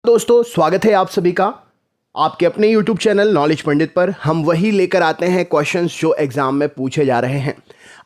दोस्तों, स्वागत है आप सभी का आपके अपने YouTube चैनल नॉलेज पंडित पर। हम वही लेकर आते हैं क्वेश्चंस जो एग्जाम में पूछे जा रहे हैं।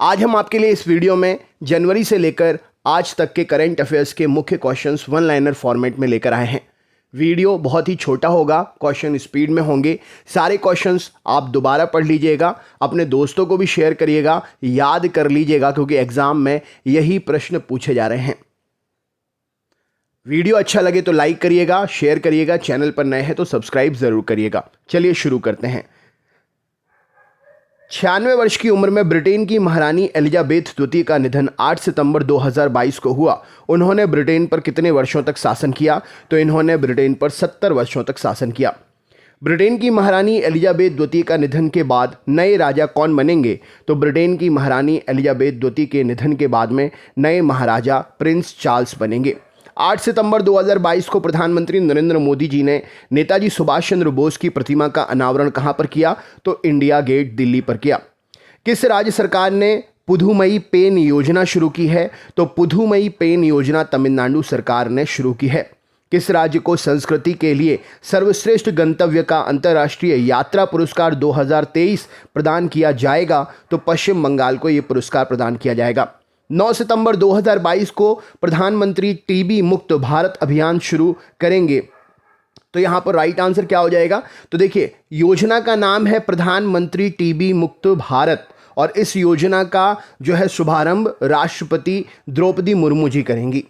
आज हम आपके लिए इस वीडियो में जनवरी से लेकर आज तक के करंट अफेयर्स के मुख्य क्वेश्चंस वन लाइनर फॉर्मेट में लेकर आए हैं। वीडियो बहुत ही छोटा होगा, क्वेश्चन स्पीड में होंगे। सारे क्वेश्चंस आप दोबारा पढ़ लीजिएगा, अपने दोस्तों को भी शेयर करिएगा, याद कर लीजिएगा, क्योंकि एग्जाम में यही प्रश्न पूछे जा रहे हैं। वीडियो अच्छा लगे तो लाइक करिएगा, शेयर करिएगा, चैनल पर नए हैं तो सब्सक्राइब जरूर करिएगा। चलिए शुरू करते हैं। 96 वर्ष की उम्र में ब्रिटेन की महारानी एलिजाबेथ द्वितीय का निधन 8 सितंबर 2022 को हुआ। उन्होंने ब्रिटेन पर कितने वर्षों तक शासन किया? तो इन्होंने ब्रिटेन पर 70 वर्षों तक शासन किया। ब्रिटेन की महारानी एलिजाबेथ द्वितीय का निधन के बाद नए राजा कौन बनेंगे? तो ब्रिटेन की महारानी एलिजाबेथ द्वितीय के निधन के बाद में नए महाराजा प्रिंस चार्ल्स बनेंगे। 8 सितंबर 2022 को प्रधानमंत्री नरेंद्र मोदी जी ने नेताजी सुभाष चंद्र बोस की प्रतिमा का अनावरण कहां पर किया? तो इंडिया गेट दिल्ली पर किया। किस राज्य सरकार ने पुदुमई पेन योजना शुरू की है? तो पुदुमई पेन योजना तमिलनाडु सरकार ने शुरू की है। किस राज्य को संस्कृति के लिए सर्वश्रेष्ठ गंतव्य का अंतर्राष्ट्रीय यात्रा पुरस्कार 2023 प्रदान किया जाएगा? तो पश्चिम बंगाल को यह पुरस्कार प्रदान किया जाएगा। 9 सितंबर 2022 को प्रधानमंत्री टीबी मुक्त भारत अभियान शुरू करेंगे। तो यहाँ पर राइट आंसर क्या हो जाएगा? तो देखिए, योजना का नाम है प्रधानमंत्री टीबी मुक्त भारत, और इस योजना का जो है शुभारंभ राष्ट्रपति द्रौपदी मुर्मू जी करेंगी।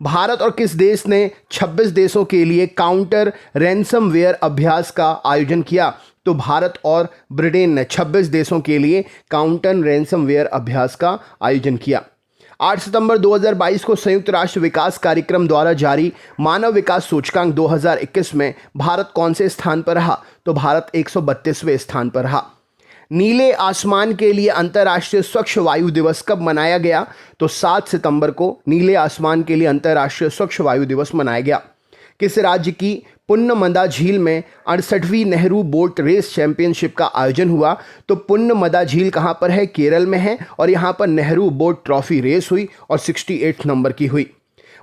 भारत और किस देश ने 26 देशों के लिए काउंटर रैंसमवेयर अभ्यास का आयोजन किया? तो भारत और ब्रिटेन ने 26 देशों के लिए काउंटर रैंसमवेयर अभ्यास का आयोजन किया। 8 सितंबर 2022 को संयुक्त राष्ट्र विकास कार्यक्रम द्वारा जारी मानव विकास सूचकांक 2021 में भारत कौन से स्थान पर रहा? तो भारत 132वें स्थान पर रहा। नीले आसमान के लिए अंतर्राष्ट्रीय स्वच्छ वायु दिवस कब मनाया गया? तो 7 सितंबर को नीले आसमान के लिए अंतर्राष्ट्रीय स्वच्छ वायु दिवस मनाया गया। किस राज्य की पुन्नमदा झील में 68वीं नेहरू बोट रेस चैंपियनशिप का आयोजन हुआ? तो पुन्नमदा झील कहां पर है? केरल में है, और यहां पर नेहरू बोट ट्रॉफी रेस हुई और 68 नंबर की हुई।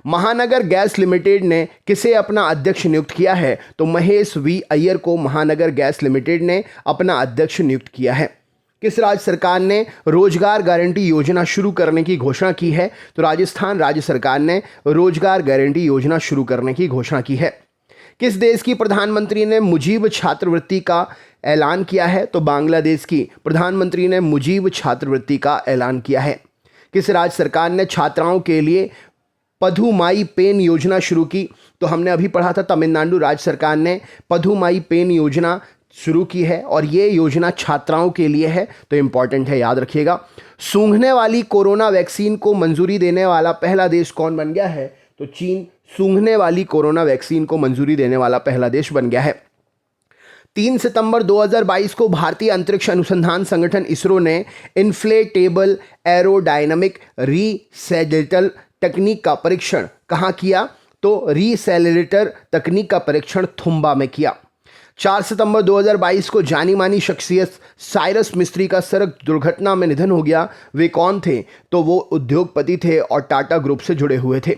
महानगर गैस लिमिटेड ने किसे अपना अध्यक्ष नियुक्त किया है? तो महेश वी अय्यर को महानगर गैस लिमिटेड ने अपना अध्यक्ष नियुक्त किया है। किस राज्य सरकार ने रोजगार गारंटी योजना शुरू करने की घोषणा की है? तो राजस्थान राज्य सरकार ने रोजगार गारंटी योजना शुरू करने की घोषणा की है। किस देश की प्रधानमंत्री ने मुजीब छात्रवृत्ति का ऐलान किया है? तो बांग्लादेश की प्रधानमंत्री ने मुजीब छात्रवृत्ति का ऐलान किया है। किस राज्य सरकार ने छात्राओं के लिए पुदुमई पेन योजना शुरू की? तो हमने अभी पढ़ा था, तमिलनाडु राज्य सरकार ने पुदुमई पेन योजना शुरू की है, और ये योजना छात्राओं के लिए है, तो इंपॉर्टेंट है, याद रखिएगा। सूंघने वाली कोरोना वैक्सीन को मंजूरी देने वाला पहला देश कौन बन गया है? तो चीन सूंघने वाली कोरोना वैक्सीन को मंजूरी देने वाला पहला देश बन गया है। 3 सितंबर 2022 को भारतीय अंतरिक्ष अनुसंधान संगठन इसरो ने इन्फ्लेटेबल एरोडायनामिक रीसेलेटर तकनीक का परीक्षण कहाँ किया? तो रीसेलेटर तकनीक का परीक्षण थुम्बा में किया। 4 सितंबर 2022 को जानी मानी शख्सियत साइरस मिस्त्री का सड़क दुर्घटना में निधन हो गया। वे कौन थे? तो वो उद्योगपति थे और टाटा ग्रुप से जुड़े हुए थे।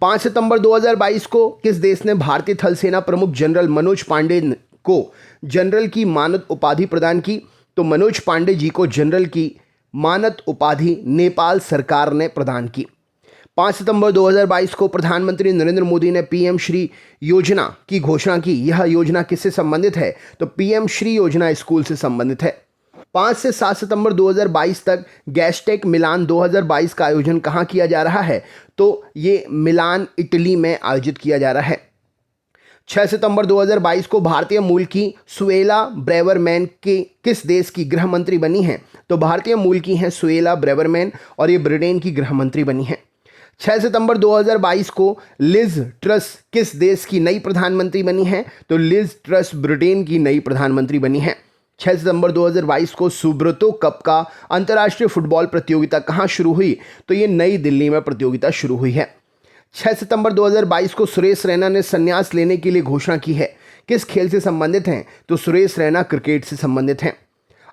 5 सितंबर 2022 को किस देश ने भारतीय थल सेना प्रमुख जनरल मनोज पांडे को जनरल की मानद उपाधि प्रदान की? तो मनोज पांडे जी को जनरल की मानद उपाधि नेपाल सरकार ने प्रदान की। 5 सितंबर 2022 को प्रधानमंत्री नरेंद्र मोदी ने पीएम श्री योजना की घोषणा की। यह योजना किससे संबंधित है? तो पीएम श्री योजना स्कूल से संबंधित है। 5 से 7 सितंबर 2022 तक गैस्टेक मिलान 2022 का आयोजन कहाँ किया जा रहा है? तो ये मिलान इटली में आयोजित किया जा रहा है। 6 सितंबर 2022 को भारतीय मूल की सुएला ब्रेवरमैन के किस देश की गृह मंत्री बनी हैं? तो भारतीय मूल की हैं सुएला ब्रेवरमैन, और ये ब्रिटेन की गृह मंत्री बनी हैं। 6 सितंबर 2022 को लिज ट्रस किस देश की नई प्रधानमंत्री बनी है? तो लिज ट्रस ब्रिटेन की नई प्रधानमंत्री बनी है। 6 सितंबर 2022 को सुब्रतो कप का अंतर्राष्ट्रीय फुटबॉल प्रतियोगिता कहाँ शुरू हुई? तो ये नई दिल्ली में प्रतियोगिता शुरू हुई है। 6 सितंबर 2022 को सुरेश रैना ने संन्यास लेने के लिए घोषणा की है। किस खेल से संबंधित हैं? तो सुरेश रैना क्रिकेट से संबंधित हैं।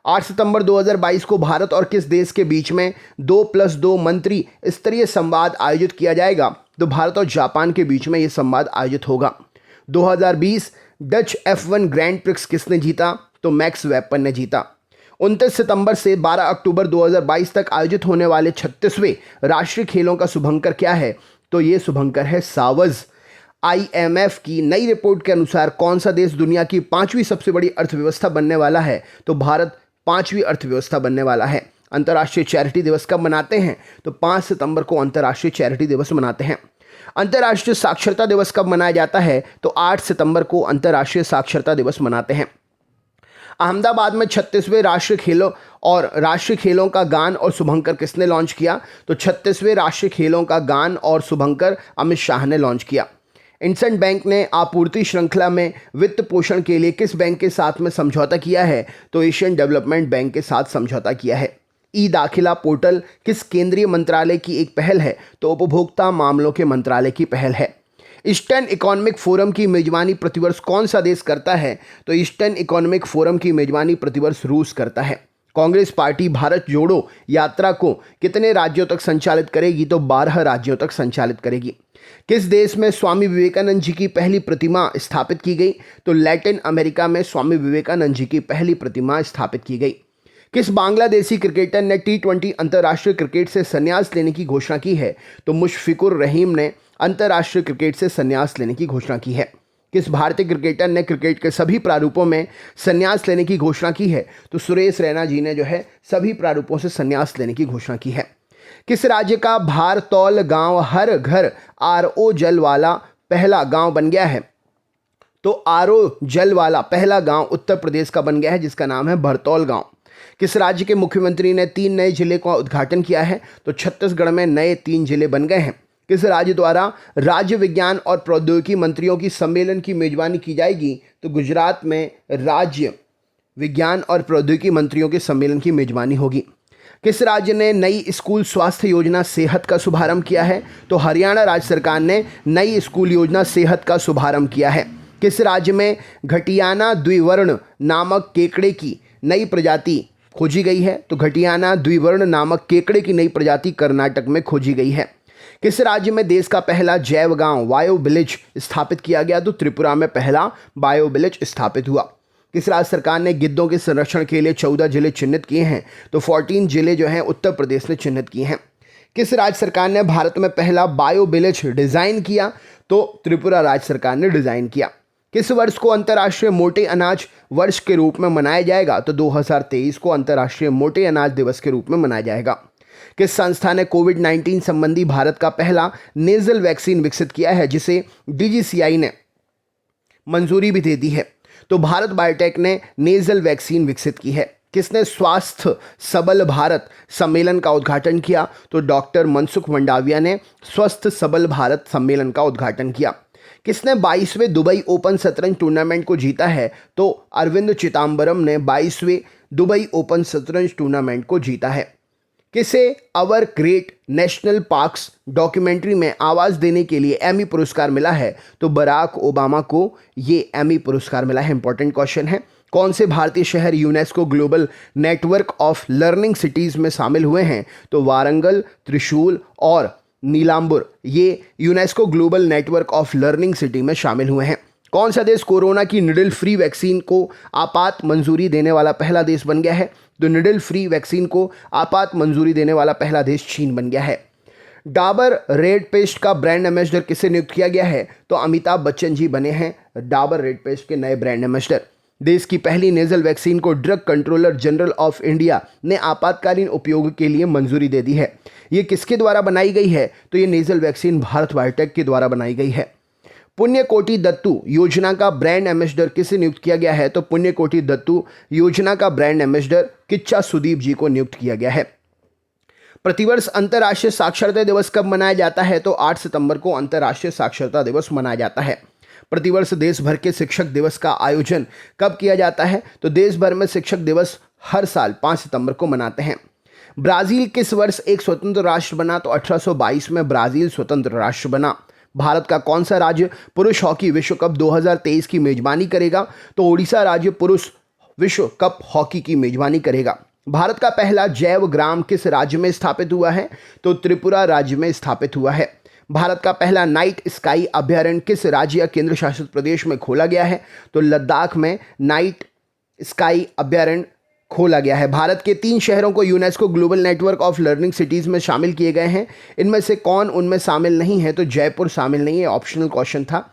8 सितंबर 2022 को भारत और किस देश के बीच में 2+2 मंत्री स्तरीय संवाद आयोजित किया जाएगा? तो भारत और जापान के बीच में यह संवाद आयोजित होगा। 2020 डच F1 ग्रैंड प्रिक्स किसने जीता? तो मैक्स वेपन ने जीता। 29 सितंबर से 12 अक्टूबर 2022 तक आयोजित होने वाले 36वें राष्ट्रीय खेलों का शुभंकर क्या है? तो ये शुभंकर है सावज। IMF की नई रिपोर्ट के अनुसार कौन सा देश दुनिया की 5वीं सबसे बड़ी अर्थव्यवस्था बनने वाला है? तो भारत 5वीं अर्थव्यवस्था बनने वाला है। अंतर्राष्ट्रीय चैरिटी दिवस कब मनाते हैं? तो 5 सितंबर को अंतर्राष्ट्रीय चैरिटी दिवस मनाते हैं। अंतर्राष्ट्रीय साक्षरता दिवस कब मनाया जाता है? तो 8 सितंबर को अंतर्राष्ट्रीय साक्षरता दिवस मनाते हैं। अहमदाबाद में 36वें राष्ट्रीय खेलों का गान और शुभंकर किसने लॉन्च किया? तो 36वें राष्ट्रीय खेलों का गान और शुभंकर अमित शाह ने लॉन्च किया। इंडसइंड बैंक ने आपूर्ति श्रृंखला में वित्त पोषण के लिए किस बैंक के साथ में समझौता किया है? तो एशियन डेवलपमेंट बैंक के साथ समझौता किया है। ई दाखिला पोर्टल किस केंद्रीय मंत्रालय की एक पहल है? तो उपभोक्ता मामलों के मंत्रालय की पहल है। ईस्टर्न इकोनॉमिक फोरम की मेजबानी प्रतिवर्ष कौन सा देश करता है? तो ईस्टर्न इकोनॉमिक फोरम की मेजबानी प्रतिवर्ष रूस करता है। कांग्रेस पार्टी भारत जोड़ो यात्रा को कितने राज्यों तक संचालित करेगी? तो 12 राज्यों तक संचालित करेगी। किस देश में स्वामी विवेकानंद जी की पहली प्रतिमा स्थापित की गई? तो लैटिन अमेरिका में स्वामी विवेकानंद जी की पहली प्रतिमा स्थापित की गई। किस बांग्लादेशी क्रिकेटर ने T20 अंतर्राष्ट्रीय क्रिकेट से संन्यास लेने की घोषणा की है? तो मुशफिकुर रहीम ने अंतर्राष्ट्रीय क्रिकेट से संन्यास लेने की घोषणा की है। किस भारतीय क्रिकेटर ने क्रिकेट के सभी प्रारूपों में संन्यास लेने की घोषणा की है? तो सुरेश रैना जी ने जो है सभी प्रारूपों से संन्यास लेने की घोषणा की है। किस राज्य का भारतौल गांव हर घर RO जल वाला पहला गांव बन गया है? तो RO जल वाला पहला गांव उत्तर प्रदेश का बन गया है, जिसका नाम है भरतौल गांव। किस राज्य के मुख्यमंत्री ने 3 नए जिले का उद्घाटन किया है? तो छत्तीसगढ़ में नए 3 जिले बन गए हैं। किस राज्य द्वारा राज्य विज्ञान और प्रौद्योगिकी मंत्रियों की सम्मेलन की मेजबानी की जाएगी? तो गुजरात में राज्य विज्ञान और प्रौद्योगिकी मंत्रियों के सम्मेलन की मेजबानी होगी। किस राज्य ने नई स्कूल स्वास्थ्य योजना सेहत का शुभारंभ किया है? तो हरियाणा राज्य सरकार ने नई स्कूल योजना सेहत का शुभारंभ किया है। किस राज्य में घटियाना द्विवर्ण नामक केकड़े की नई प्रजाति खोजी गई है? तो घटियाना द्विवर्ण नामक केकड़े की नई प्रजाति कर्नाटक में खोजी गई है। किस राज्य में देश का पहला जैव गांव बायो विलेज स्थापित किया गया? तो त्रिपुरा में पहला बायो विलेज स्थापित हुआ। किस राज्य सरकार ने गिद्धों के संरक्षण के लिए 14 जिले चिन्हित किए हैं? तो 14 जिले जो हैं उत्तर प्रदेश ने चिन्हित किए हैं। किस राज्य सरकार ने भारत में पहला बायो विलेज डिजाइन किया? तो त्रिपुरा राज्य सरकार ने डिजाइन किया। किस वर्ष को अंतर्राष्ट्रीय मोटे अनाज वर्ष के रूप में मनाया जाएगा? तो 2023 को अंतर्राष्ट्रीय मोटे अनाज दिवस के रूप में मनाया जाएगा। किस संस्था ने कोविड-19 संबंधी भारत का पहला नेजल वैक्सीन विकसित किया है, जिसे DGCI ने मंजूरी भी दे दी है? तो भारत बायोटेक ने नेजल वैक्सीन विकसित की है। किसने स्वास्थ्य सबल भारत सम्मेलन का उद्घाटन किया? तो डॉक्टर मनसुख मंडाविया ने स्वस्थ सबल भारत सम्मेलन का उद्घाटन किया। किसने 22वें दुबई ओपन शतरंज टूर्नामेंट को जीता है? तो अरविंद चिदम्बरम ने 22वें दुबई ओपन शतरंज टूर्नामेंट को जीता है। किसे अवर ग्रेट नेशनल पार्क्स डॉक्यूमेंट्री में आवाज़ देने के लिए एमी पुरस्कार मिला है? तो बराक ओबामा को ये एमी पुरस्कार मिला है। इंपॉर्टेंट क्वेश्चन है। कौन से भारतीय शहर UNESCO global network of learning cities में शामिल हुए हैं? तो वारंगल, त्रिशूल और नीलांबुर ये UNESCO global network of learning city में शामिल हुए हैं। कौन सा देश कोरोना की निडल फ्री वैक्सीन को आपात मंजूरी देने वाला पहला देश बन गया है? तो निडल फ्री वैक्सीन को आपात मंजूरी देने वाला पहला देश चीन बन गया है। डाबर रेड पेस्ट का ब्रांड एम्बेसडर किसे नियुक्त किया गया है? तो अमिताभ बच्चन जी बने हैं डाबर रेड पेस्ट के नए ब्रांड एम्बेसडर। देश की पहली नेजल वैक्सीन को drug controller general of India ने आपातकालीन उपयोग के लिए मंजूरी दे दी है। ये किसके द्वारा बनाई गई है? तो ये नेजल वैक्सीन भारत बायोटेक के द्वारा बनाई गई है। पुण्यकोटि दत्तू योजना का ब्रांड एम्बेसडर किसे नियुक्त किया गया है? तो पुण्यकोटि दत्तू योजना का ब्रांड एम्बेसडर किच्चा सुदीप जी को नियुक्त किया गया है। प्रतिवर्ष अंतर्राष्ट्रीय साक्षरता दिवस कब मनाया जाता है? तो 8 सितंबर को अंतर्राष्ट्रीय साक्षरता दिवस मनाया जाता है। प्रतिवर्ष देश भर के शिक्षक दिवस का आयोजन कब किया जाता है? तो देश भर में शिक्षक दिवस हर साल 5 सितंबर को मनाते हैं। ब्राजील किस वर्ष एक स्वतंत्र राष्ट्र बना? तो 1822 में ब्राजील स्वतंत्र राष्ट्र बना। भारत का कौन सा राज्य पुरुष हॉकी विश्व कप 2023 की मेजबानी करेगा? तो ओडिशा राज्य पुरुष विश्व कप हॉकी की मेजबानी करेगा। भारत का पहला जैव ग्राम किस राज्य में स्थापित हुआ है? तो त्रिपुरा राज्य में स्थापित हुआ है। भारत का पहला नाइट स्काई अभयारण्य किस राज्य या केंद्र शासित प्रदेश में खोला गया है? तो लद्दाख में नाइट स्काई अभयारण्य खोला गया है। भारत के 3 शहरों को UNESCO global network of learning cities में शामिल किए गए हैं। इनमें से कौन उनमें शामिल नहीं है? तो जयपुर शामिल नहीं है, ऑप्शनल क्वेश्चन था।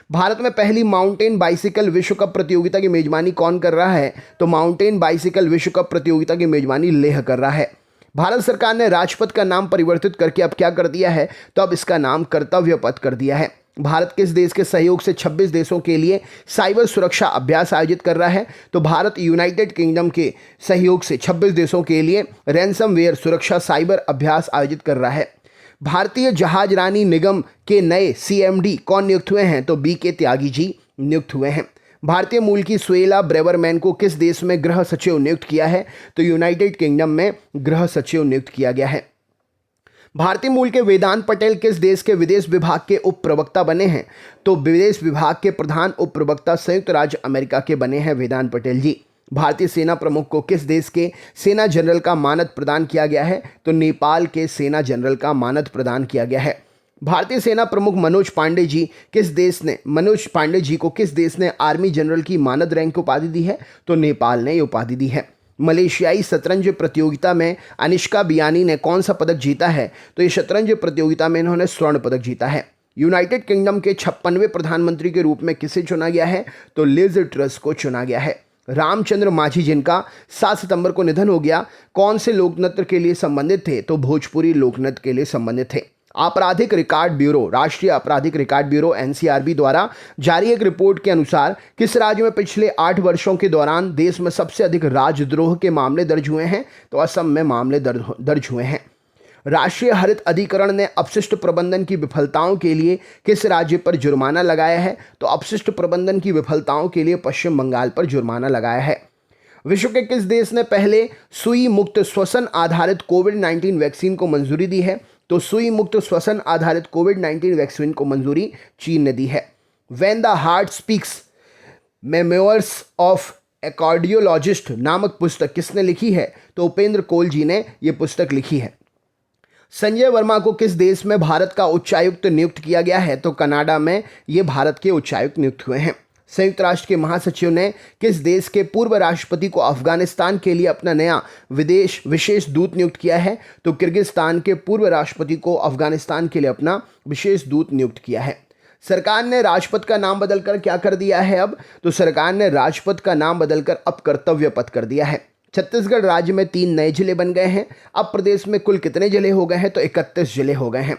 भारत में पहली माउंटेन बाइसिकल विश्व कप प्रतियोगिता की मेजबानी कौन कर रहा है? तो माउंटेन बाइसिकल विश्व कप प्रतियोगिता की मेजबानी लेह कर रहा है। भारत सरकार ने राजपथ का नाम परिवर्तित करके अब क्या कर दिया है? तो अब इसका नाम कर्तव्य पथ कर दिया है। भारत किस देश के सहयोग से 26 देशों के लिए साइबर सुरक्षा अभ्यास आयोजित कर रहा है? तो भारत यूनाइटेड किंगडम के सहयोग से 26 देशों के लिए रैंसमवेयर सुरक्षा साइबर अभ्यास आयोजित कर रहा है। भारतीय जहाज रानी निगम के नए CMD कौन नियुक्त हुए हैं? तो BK त्यागी जी नियुक्त हुए हैं। भारतीय मूल की सुएला ब्रेवरमैन को किस देश में गृह सचिव नियुक्त किया है? तो यूनाइटेड किंगडम में गृह सचिव नियुक्त किया गया है। भारतीय मूल के वेदांत पटेल किस देश के विदेश विभाग के उप प्रवक्ता बने हैं? तो विदेश विभाग के प्रधान उप प्रवक्ता संयुक्त राज्य अमेरिका के बने हैं वेदांत पटेल जी। भारतीय सेना प्रमुख को किस देश के सेना जनरल का मानद प्रदान किया गया है? तो नेपाल के सेना जनरल का मानद प्रदान किया गया है। भारतीय सेना प्रमुख मनोज पांडे जी को किस देश ने आर्मी जनरल की मानद रैंक उपाधि दी है? तो नेपाल ने ये उपाधि दी है। मलेशियाई शतरंज प्रतियोगिता में अनिष्का बियानी ने कौन सा पदक जीता है? तो ये शतरंज प्रतियोगिता में इन्होंने स्वर्ण पदक जीता है। यूनाइटेड किंगडम के 56वें प्रधानमंत्री के रूप में किसे चुना गया है? तो लिज ट्रस को चुना गया है। रामचंद्र मांझी जिनका 7 सितंबर को निधन हो गया, कौन से लोकनृत्य के लिए संबंधित थे? तो भोजपुरी लोकनृत्य के लिए संबंधित थे। आपराधिक रिकॉर्ड ब्यूरो, राष्ट्रीय आपराधिक रिकॉर्ड ब्यूरो NCRB द्वारा जारी एक रिपोर्ट के अनुसार किस राज्य में पिछले 8 वर्षों के दौरान देश में सबसे अधिक राजद्रोह के मामले दर्ज हुए हैं? तो असम में मामले दर्ज हुए हैं। राष्ट्रीय हरित अधिकरण ने अपशिष्ट प्रबंधन की विफलताओं के लिए किस राज्य पर जुर्माना लगाया है? तो अपशिष्ट प्रबंधन की विफलताओं के लिए पश्चिम बंगाल पर जुर्माना लगाया है। विश्व के किस देश ने पहले सुई मुक्त श्वसन आधारित कोविड-19 वैक्सीन को मंजूरी दी है? तो सुई मुक्त श्वसन आधारित कोविड-19 वैक्सीन को मंजूरी चीन ने दी है। When the heart speaks memoirs of A cardiologist नामक पुस्तक किसने लिखी है? तो उपेंद्र कोल जी ने यह पुस्तक लिखी है। संजय वर्मा को किस देश में भारत का उच्चायुक्त नियुक्त किया गया है? तो कनाडा में ये भारत के उच्चायुक्त नियुक्त हुए हैं। संयुक्त राष्ट्र के महासचिव ने किस देश के पूर्व राष्ट्रपति को अफगानिस्तान के लिए अपना नया विशेष दूत नियुक्त किया है? तो किर्गिस्तान के पूर्व राष्ट्रपति को अफगानिस्तान के लिए अपना विशेष दूत नियुक्त किया है। सरकार ने राजपथ का नाम बदलकर क्या कर दिया है अब? तो सरकार ने राजपथ का नाम बदलकर अब कर्तव्य पथ कर दिया है। छत्तीसगढ़ राज्य में 3 नए जिले बन गए हैं। अब प्रदेश में कुल कितने जिले हो गए हैं? तो 31 जिले हो गए हैं।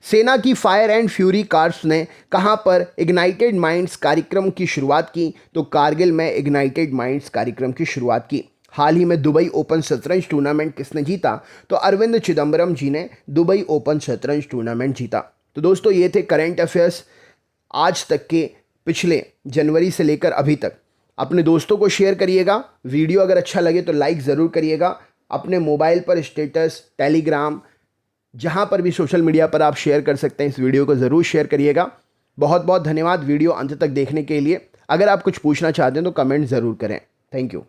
सेना की फायर एंड फ्यूरी कार्प्स ने कहां पर इग्नाइटेड माइंड्स कार्यक्रम की शुरुआत की? तो कारगिल में इग्नाइटेड माइंड्स कार्यक्रम की शुरुआत की। हाल ही में दुबई ओपन शतरंज टूर्नामेंट किसने जीता? तो अरविंद चिदम्बरम जी ने दुबई ओपन शतरंज टूर्नामेंट जीता। तो दोस्तों ये थे करंट अफेयर्स आज तक के, पिछले जनवरी से लेकर अभी तक। अपने दोस्तों को शेयर करिएगा। वीडियो अगर अच्छा लगे तो लाइक ज़रूर करिएगा। अपने मोबाइल पर स्टेटस, टेलीग्राम, जहां पर भी सोशल मीडिया पर आप शेयर कर सकते हैं, इस वीडियो को ज़रूर शेयर करिएगा। बहुत बहुत धन्यवाद वीडियो अंत तक देखने के लिए। अगर आप कुछ पूछना चाहते हैं तो कमेंट ज़रूर करें। Thank you.